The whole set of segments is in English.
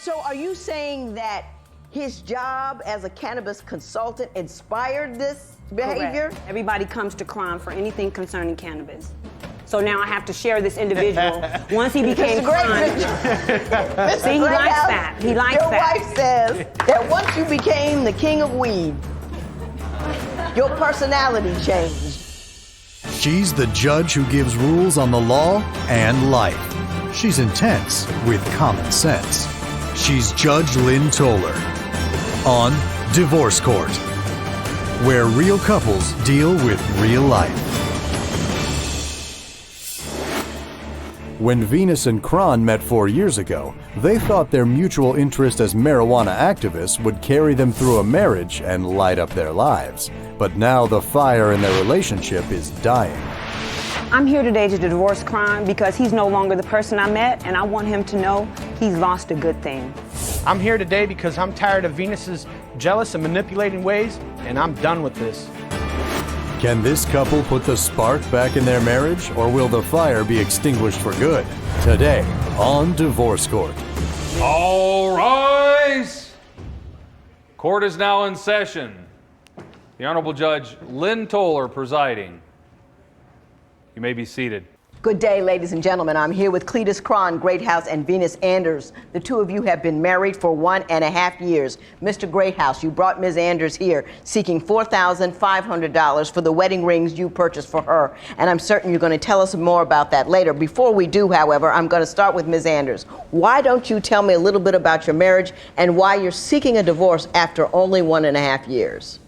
So are you saying that his job as a cannabis consultant inspired this behavior? Correct. Everybody comes to Kerran for anything concerning cannabis. So now I have to share this individual. Once he became Kerran, see, he likes that. He likes Your that. wife says that once you became the king of weed, your personality changed. She's the judge who gives rules on the law and life. She's intense with common sense. She's Judge Lynn Toller on Divorce Court, where real couples deal with real life. When Venus and Kerran met 4 years ago, they thought their mutual interest as marijuana activists would carry them through a marriage and light up their lives. But now the fire in their relationship is dying. I'm here today to divorce Kerran because he's no longer the person I met, and I want him to know he's lost a good thing. I'm here today because I'm tired of Venus's jealous and manipulating ways, and I'm done with this. Can this couple put the spark back in their marriage, or will the fire be extinguished for good? Today on Divorce Court. All rise! Court is now in session. The Honorable Judge Lynn Toller presiding. You may be seated. Good day, ladies and gentlemen. I'm here with Cletus Kerran, Greathouse, and Venus Anders. The two of you have been married for 1.5 years. Mr. Greathouse, you brought Ms. Anders here seeking $4,500 for the wedding rings you purchased for her, and I'm certain you're going to tell us more about that later. Before we do, however, I'm going to start with Ms. Anders. Why don't you tell me a little bit about your marriage and why you're seeking a divorce after only 1.5 years?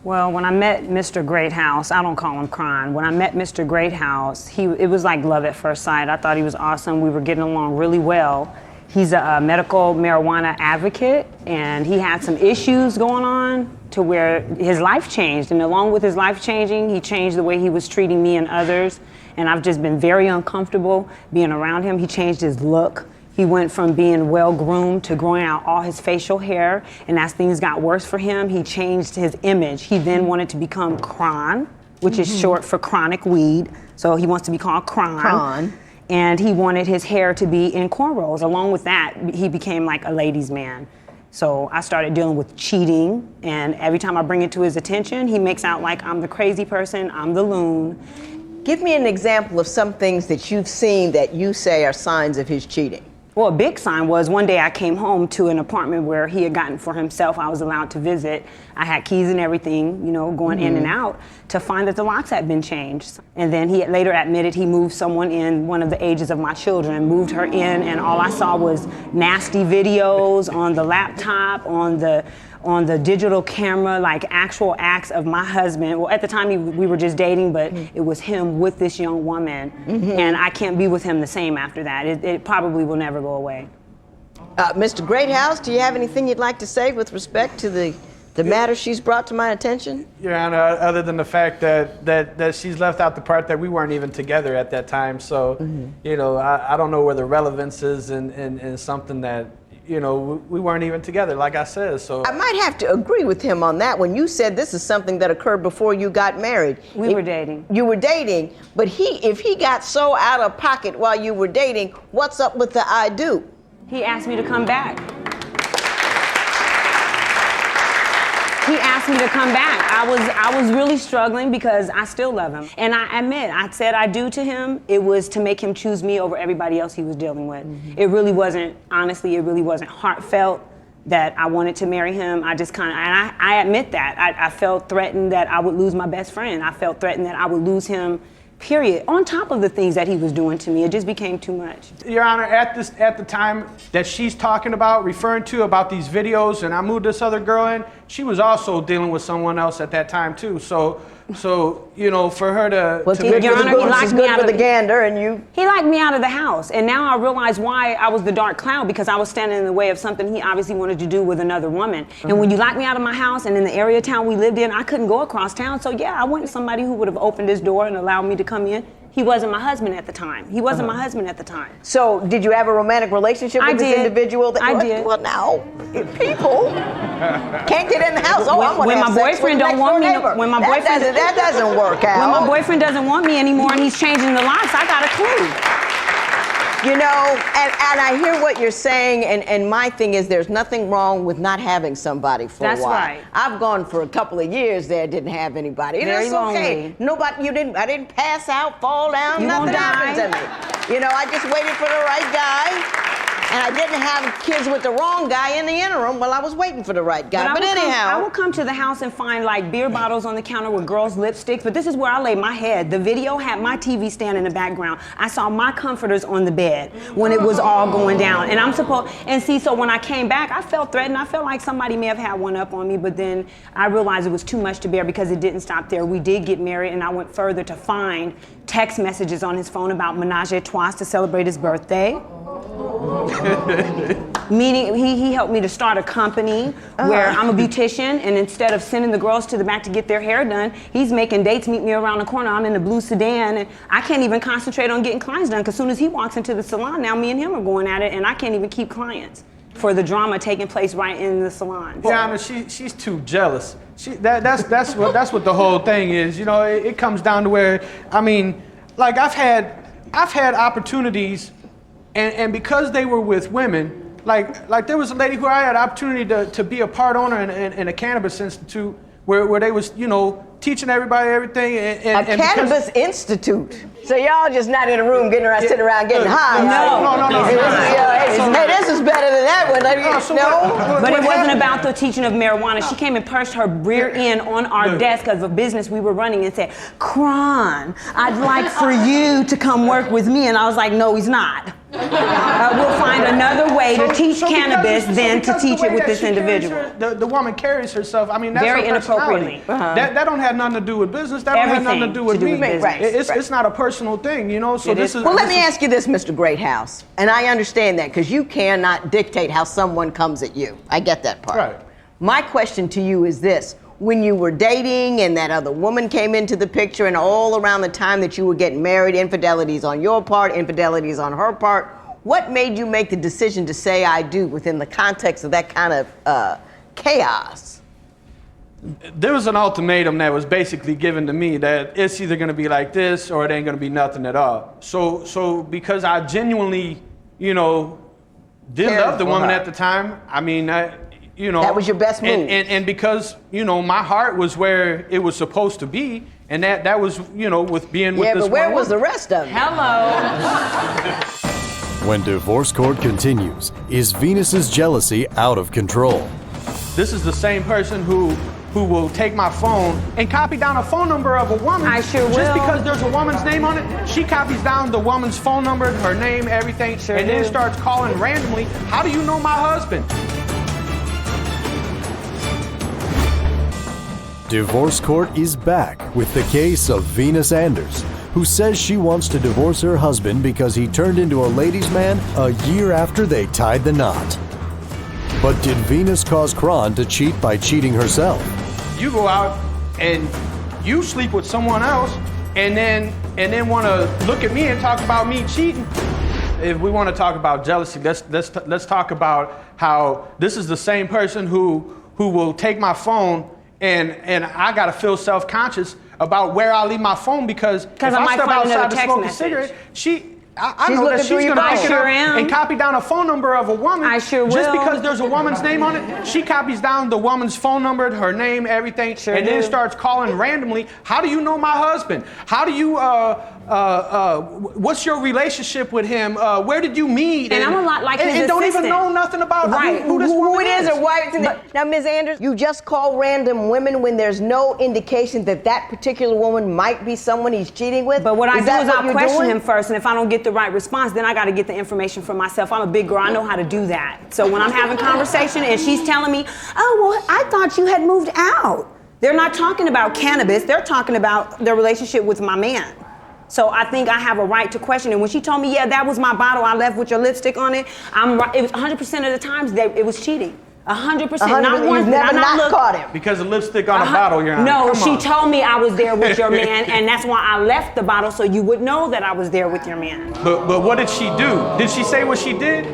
Well, when I met Mr. Greathouse, I don't call him Kerran. When I met Mr. Greathouse, it was like love at first sight. I thought he was awesome. We were getting along really well. He's a medical marijuana advocate, and he had some issues going on to where his life changed. And along with his life changing, he changed the way he was treating me and others. And I've just been very uncomfortable being around him. He changed his look. He went from being well-groomed to growing out all his facial hair, and as things got worse for him, he changed his image. He then wanted to become Kerran, which is short for chronic weed, so he wants to be called Kerran. And he wanted his hair to be in cornrows. Along with that, he became like a ladies' man. So I started dealing with cheating, and every time I bring it to his attention, he makes out like I'm the crazy person, I'm the loon. Give me an example of some things that you've seen that you say are signs of his cheating. Well, a big sign was one day I came home to an apartment where he had gotten for himself. I was allowed to visit. I had keys and everything, you know, going in and out, to find that the locks had been changed. And then he later admitted he moved someone in, one of the ages of my children, moved her in, and all I saw was nasty videos on the laptop, on the digital camera, like actual acts of my husband. Well, at the time we were just dating, but it was him with this young woman. And I can't be with him the same after that. It probably will never go away. Mr. Greathouse, do you have anything you'd like to say with respect to the matter she's brought to my attention? Your Honor, other than the fact that she's left out the part that we weren't even together at that time. So, you know, I don't know where the relevance is in something that, you know, we weren't even together, like I said, so. I might have to agree with him on that when you said this is something that occurred before you got married. We were dating. You were dating, but if he got so out of pocket while you were dating, what's up with the I do? He asked me to come back. He asked me to come back. I was really struggling because I still love him. And I admit, I said I do to him. It was to make him choose me over everybody else he was dealing with. It really wasn't, honestly, it really wasn't heartfelt that I wanted to marry him. I just kind of, and I admit that. I felt threatened that I would lose my best friend. I felt threatened that I would lose him, period. On top of the things that he was doing to me, it just became too much. Your Honor, at the time that she's talking about, referring to about these videos, and I moved this other girl in, she was also dealing with someone else at that time too. So you know, for her to Your Honor, he locked me out of the gander, and you. He locked me out of the house, and now I realize why I was the dark cloud, because I was standing in the way of something he obviously wanted to do with another woman. And when you locked me out of my house, and in the area of town we lived in, I couldn't go across town. So yeah, I wanted somebody who would have opened this door and allowed me to come in. He wasn't my husband at the time. He wasn't my husband at the time. So did you have a romantic relationship with this individual? I did. Well, now, people can't get in the house. Oh, I'm when gonna my have sex boyfriend with don't want me, when my boyfriend that doesn't work out. When my boyfriend doesn't want me anymore and he's changing the locks, I got a clue. You know, and I hear what you're saying, and my thing is there's nothing wrong with not having somebody for a while. That's right. I've gone for a couple of years there, didn't have anybody. And Very it's okay. lonely. Nobody, I didn't pass out, fall down, You nothing won't happened die. to me. You know, I just waited for the right guy. And I didn't have kids with the wrong guy in the interim while I was waiting for the right guy. But anyhow. I will come to the house and find like beer bottles on the counter with girls' lipsticks, but this is where I lay my head. The video had my TV stand in the background. I saw my comforters on the bed when it was all going down. And so when I came back, I felt threatened. I felt like somebody may have had one up on me, but then I realized it was too much to bear because it didn't stop there. We did get married, and I went further to find text messages on his phone about menage a trois to celebrate his birthday. Meaning he helped me to start a company where I'm a beautician, and instead of sending the girls to the back to get their hair done, he's making dates meet me around the corner. I'm in the blue sedan, and I can't even concentrate on getting clients done because as soon as he walks into the salon, now me and him are going at it, and I can't even keep clients for the drama taking place right in the salon. Yeah, I mean, she's too jealous. That's what the whole thing is. You know, it comes down to where, I mean, like I've had opportunities, and because they were with women, like there was a lady who I had opportunity to be a part owner in a cannabis institute where they was, you know, teaching everybody everything. And cannabis institute. So y'all just not in a room sitting around getting high. No. Hey, this is better than that one. But it wasn't about the teaching of marijuana. She came and perched her rear end on our desk of a business we were running and said, Kron, I'd like for you to come work with me. And I was like, no, he's not. We'll find another way to teach cannabis than to teach it with this individual. The woman carries herself, I mean, that's very her inappropriately. That don't have nothing to do with business. That don't have nothing to do with me. Right. It's not a personal thing, you know. So this is. Well, let me ask you this, Mr. Greathouse, and I understand that because you cannot dictate how someone comes at you. I get that part. Right. My question to you is this. When you were dating and that other woman came into the picture and all around the time that you were getting married, infidelities on your part, infidelities on her part, what made you make the decision to say I do within the context of that kind of chaos? There was an ultimatum that was basically given to me that it's either going to be like this or it ain't going to be nothing at all. So because I genuinely, you know, did love the woman at the time, I mean, you know, that was your best move. And because, you know, my heart was where it was supposed to be, and that was, you know, with being with this woman. Yeah, but where was the rest of it? Hello. When divorce court continues, is Venus's jealousy out of control? This is the same person who will take my phone and copy down a phone number of a woman. I sure will. Just because there's a woman's name on it, she copies down the woman's phone number, her name, everything, and then starts calling randomly. How do you know my husband? Divorce court is back with the case of Venus Anders, who says she wants to divorce her husband because he turned into a ladies' man a year after they tied the knot. But did Venus cause Kron to cheat by cheating herself? You go out and you sleep with someone else and then want to look at me and talk about me cheating. If we want to talk about jealousy, let's talk about how this is the same person who will take my phone and I gotta feel self-conscious about where I leave my phone because if I step outside to smoke a cigarette, I know that she's going to pick it up and copy down a phone number of a woman. I sure will. Just because there's a woman's name on it, she copies down the woman's phone number, her name, everything, then starts calling randomly. How do you know my husband? How do you, what's your relationship with him? Where did you meet? And I'm a lot like his and don't even assistant. know nothing about who this Who woman it is or why. Now, Ms. Anders, you just call random women when there's no indication that that particular woman might be someone he's cheating with? But what I do is I'll question him first, and if I don't get the right response, then I got to get the information for myself. I'm a big girl. I know how to do that. So when I'm having conversation and she's telling me, oh, well, I thought you had moved out. They're not talking about cannabis. They're talking about their relationship with my man. So I think I have a right to question. And when she told me, yeah, that was my bottle I left with your lipstick on it, it was 100% of the times it was cheating. 100%. Not once. You've never not caught him. Because the lipstick on a bottle, you're on. No, she told me I was there with your man, and that's why I left the bottle so you would know that I was there with your man. But what did she do? Did she say what she did?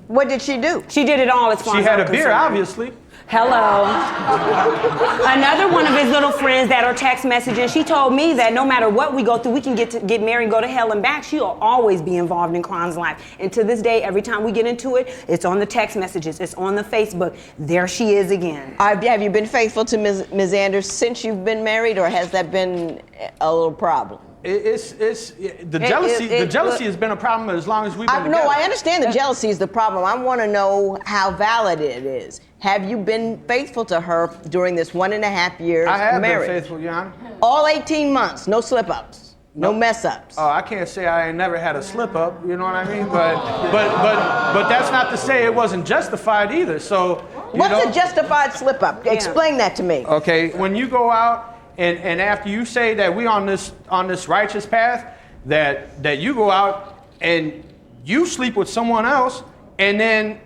What did she do? She did it all as far She as had I'm a beer, concerned. obviously. Hello. Another one of his little friends that are text messaging, she told me that no matter what we go through, we can get married and go to hell and back. She'll always be involved in Kron's life. And to this day, every time we get into it, it's on the text messages, it's on the Facebook. There she is again. Have you been faithful to Ms. Anders since you've been married, or has that been a little problem? The jealousy has been a problem as long as we've been together. No, I understand the jealousy is the problem. I want to know how valid it is. Have you been faithful to her during this 1.5 years I have marriage? been faithful, Your Honor. All 18 months, no slip-ups, no mess-ups. Oh, I can't say I ain't never had a slip-up, you know what I mean? But that's not to say it wasn't justified either. So, What's a justified slip-up? Explain that to me. Okay, when you go out and after you say that we on this righteous path, that you go out and you sleep with someone else, and then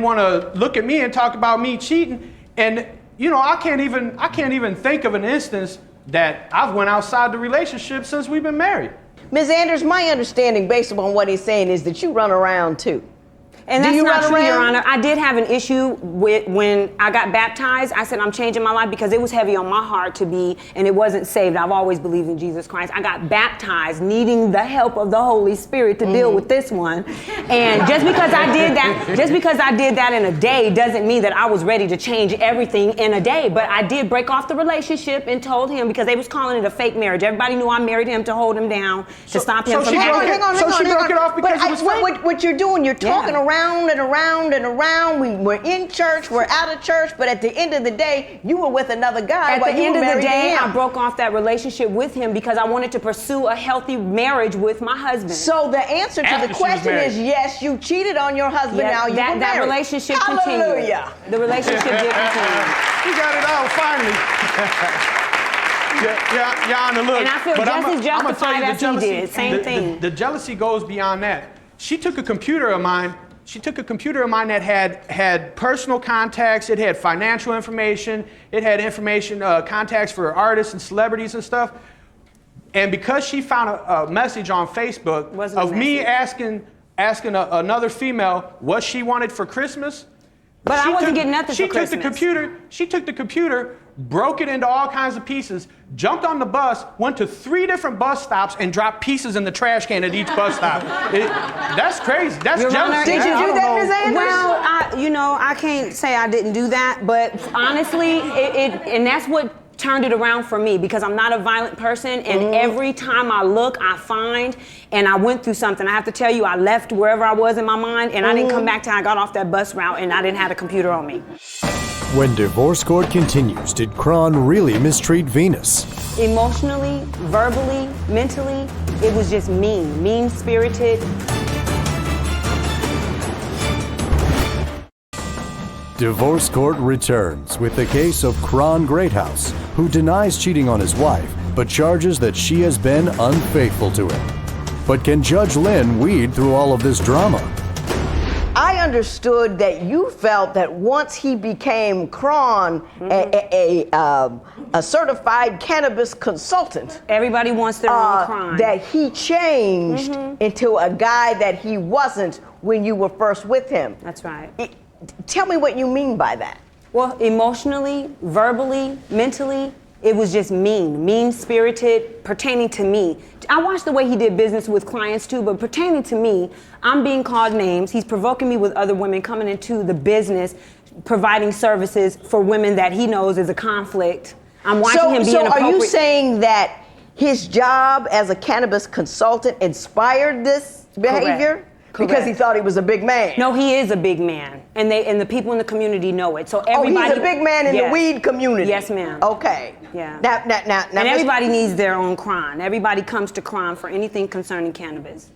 want to look at me and talk about me cheating, and I can't even think of an instance that I've went outside the relationship since we've been married. Ms. Anders, my understanding, based upon what he's saying, is that you run around too. And that's not true, Your Honor. I did have an issue with when I got baptized. I said I'm changing my life because it was heavy on my heart to be, and it wasn't saved. I've always believed in Jesus Christ. I got baptized needing the help of the Holy Spirit to deal with this one. And just because I did that in a day doesn't mean that I was ready to change everything in a day. But I did break off the relationship and told him, because they was calling it a fake marriage. Everybody knew I married him to hold him down, to stop him from having. Hang on. She broke it off because it was fake. What you're doing, you're talking around and around. We're in church, we're out of church, but at the end of the day, you were with another guy. At the end of the day, I I broke off that relationship with him because I wanted to pursue a healthy marriage with my husband. So the answer to the question is yes, you cheated on your husband. Now you were married. That relationship continued. Hallelujah. The relationship did continue. You got it out finally. Yeah, Honor, look. And I feel just as justified as he did. Same thing. The jealousy goes beyond that. She took a computer of mine that had personal contacts, it had financial information, it had information, contacts for artists and celebrities and stuff. And because she found a message on Facebook of me asking another female what she wanted for Christmas. But I wasn't getting nothing for Christmas. She took the computer, broke it into all kinds of pieces, jumped on the bus, went to 3 different bus stops, and dropped pieces in the trash can at each bus stop. That's crazy. That's jealousy. Did you do that, Ms. Anders? Well, I can't say I didn't do that, but honestly, and that's what turned it around for me, because I'm not a violent person, and every time I look, I find, and I went through something. I have to tell you, I left wherever I was in my mind, and I didn't come back till I got off that bus route, and I didn't have a computer on me. When divorce court continues, did Kron really mistreat Venus? Emotionally, verbally, mentally, it was just mean-spirited. Divorce court returns with the case of Kron Greathouse, who denies cheating on his wife, but charges that she has been unfaithful to him. But can Judge Lynn weed through all of this drama? I understood that you felt that once he became Kron, a certified cannabis consultant, everybody wants their own Kron, that he changed into a guy that he wasn't when you were first with him. That's right. Tell me what you mean by that. Well, emotionally, verbally, mentally, it was just mean-spirited, pertaining to me. I watched the way he did business with clients too, but pertaining to me, I'm being called names. He's provoking me with other women coming into the business, providing services for women that he knows is a conflict. I'm watching him be inappropriate. So are you saying that his job as a cannabis consultant inspired this behavior? Correct. Because he thought he was a big man. No, he is a big man, and the people in the community know it. So everybody. He's a big man in the weed community. Yes, ma'am. Okay. Yeah. Now, and everybody needs their own Kron. Everybody comes to Kron for anything concerning cannabis.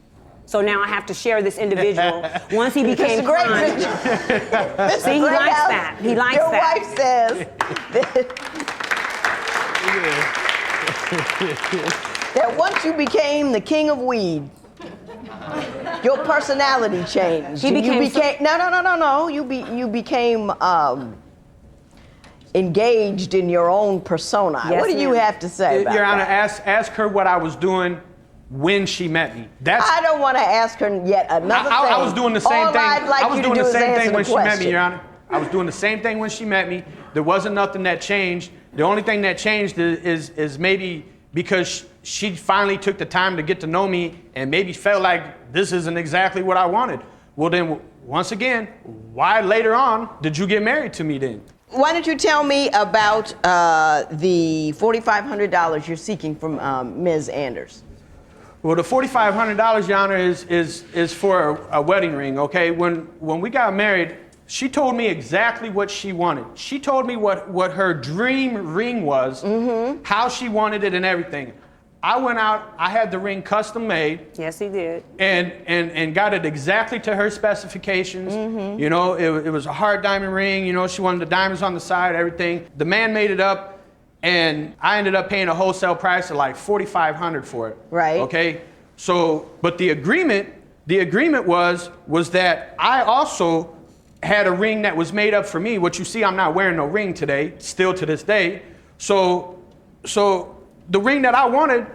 So now I have to share this individual. Once he became Kron. See, he likes that. He likes Your that. Your wife says that once you became the king of weed, your personality changed. You became engaged in your own persona. Yes, what do you have to say about Your Honor, that? ask her what I was doing when she met me. I don't want to ask her yet another thing. I was doing the same thing. I'd like I was you to doing do the is same answer thing when the she met me, question. Your Honor. I was doing the same thing when she met me. There wasn't nothing that changed. The only thing that changed is maybe because she finally took the time to get to know me and maybe felt like this isn't exactly what I wanted. Well, then, once again, why later on did you get married to me then? Why don't you tell me about the $4,500 you're seeking from Ms. Anders? Well, the $4,500, Your Honor, is for a wedding ring, okay? When we got married, she told me exactly what she wanted. She told me what her dream ring was, how she wanted it and everything. I went out, I had the ring custom made. Yes, he did. And got it exactly to her specifications. You know, it was a hard diamond ring, you know, she wanted the diamonds on the side, everything. The man made it up, and I ended up paying a wholesale price of like $4,500 for it. Right. Okay, so, but the agreement was that I also had a ring that was made up for me. What you see, I'm not wearing no ring today, still to this day. So the ring that I wanted,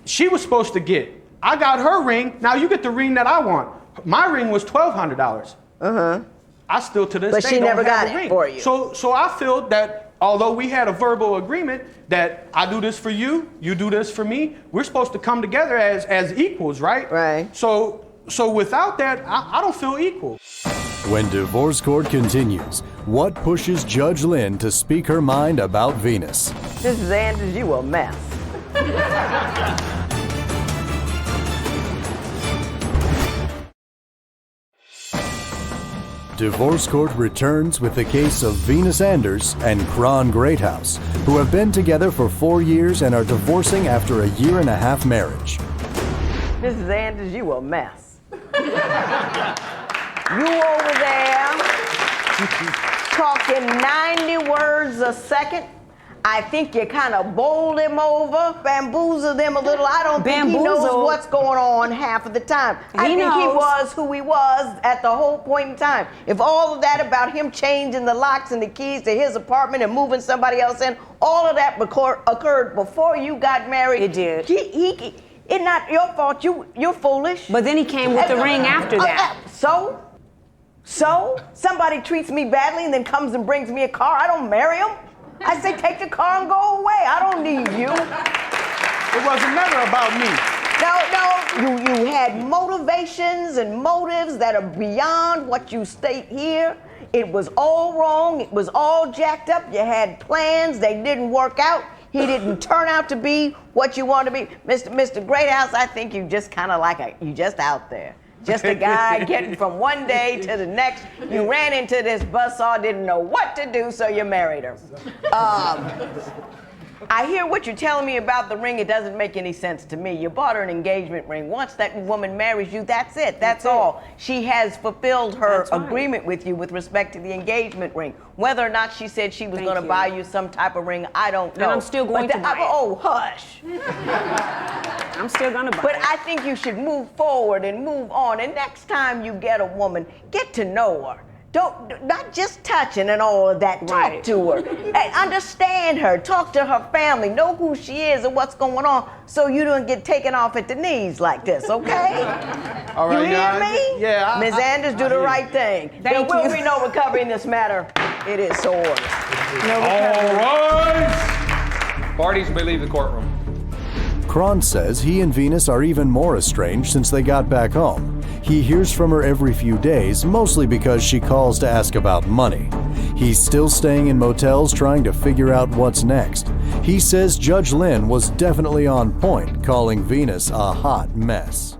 she was supposed to get. I got her ring, now you get the ring that I want. My ring was $1,200. I still to this But day she don't never have got a ring. it for you. So I feel that although we had a verbal agreement that I do this for you, you do this for me, we're supposed to come together as equals, right? Right. So without that, I don't feel equal. When divorce court continues, what pushes Judge Lynn to speak her mind about Venus? Mrs. Anders, you a mess. Divorce court returns with the case of Venus Anders and Kron Greathouse, who have been together for 4 years and are divorcing after a 1.5-year marriage. Mrs. Anders, you a mess. You over there talking 90 words a second. I think you kind of bowled him over, bamboozled him a little. I don't think he knows what's going on half of the time. I think he was who he was at the whole point in time. If all of that about him changing the locks and the keys to his apartment and moving somebody else in, all of that occurred before you got married. It did. It's not your fault. You're foolish. But then he came with the ring after that. So somebody treats me badly and then comes and brings me a car. I don't marry him. I say take the car and go away. I don't need you. It wasn't never about me. No, you had motivations and motives that are beyond what you state here. It was all wrong. It was all jacked up. You had plans. They didn't work out. He didn't turn out to be what you want to be. Mr. Greathouse, I think you just kind of you just out there. Just a guy getting from one day to the next. You ran into this buzzsaw, didn't know what to do, so you married her. I hear what you're telling me about the ring. It doesn't make any sense to me. You bought her an engagement ring. Once that woman marries you, that's it. That's all. She has fulfilled her agreement with you with respect to the engagement ring. Whether or not she said she was going to buy you some type of ring, I don't know. And I'm still going to buy it. Oh, hush. I'm still going to buy it. But I think you should move forward and move on. And next time you get a woman, get to know her. Not just touching and all of that. Talk to her. Hey, understand her. Talk to her family. Know who she is and what's going on so you don't get taken off at the knees like this, okay? All right, you hear me? Yeah. Ms. Anders, do the right thing. There will be no recovery in this matter. It is so ordered. No recovery. All right. Parties may leave the courtroom. Kron says he and Venus are even more estranged since they got back home. He hears from her every few days, mostly because she calls to ask about money. He's still staying in motels trying to figure out what's next. He says Judge Lynn was definitely on point, calling Venus a hot mess.